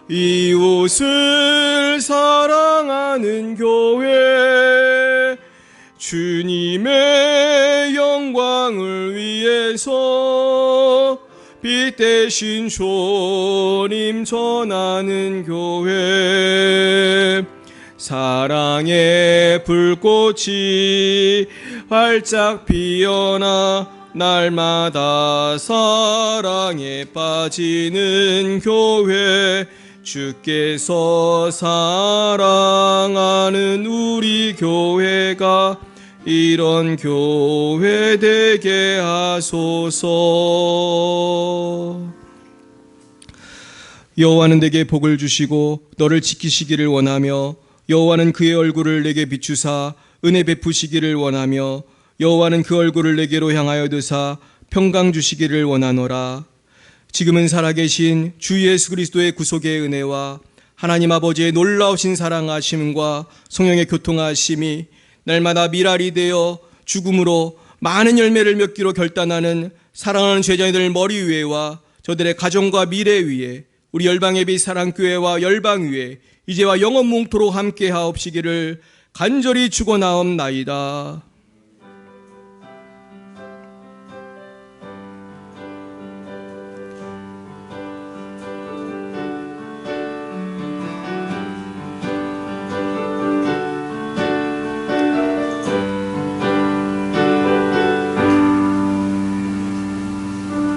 이웃을 사랑하는 교회, 주님의 영광을 위해서 빛 대신 주님 전하는 교회, 사랑의 불꽃이 활짝 피어나 날마다 사랑에 빠지는 교회, 주께서 사랑하는 우리 교회가 이런 교회 되게 하소서. 여호와는 내게 복을 주시고 너를 지키시기를 원하며, 여호와는 그의 얼굴을 내게 비추사 은혜 베푸시기를 원하며, 여호와는 그 얼굴을 내게로 향하여 드사 평강 주시기를 원하노라. 지금은 살아계신 주 예수 그리스도의 구속의 은혜와 하나님 아버지의 놀라우신 사랑하심과 성령의 교통하심이 날마다 미랄이 되어 죽음으로 많은 열매를 맺기로 결단하는 사랑하는 제자들 머리 위에와 저들의 가정과 미래 위에, 우리 열방의 빛 사랑교회와 열방 위에 이제와 영원 뭉토록 함께 하옵시기를 간절히 축원하옵나이다.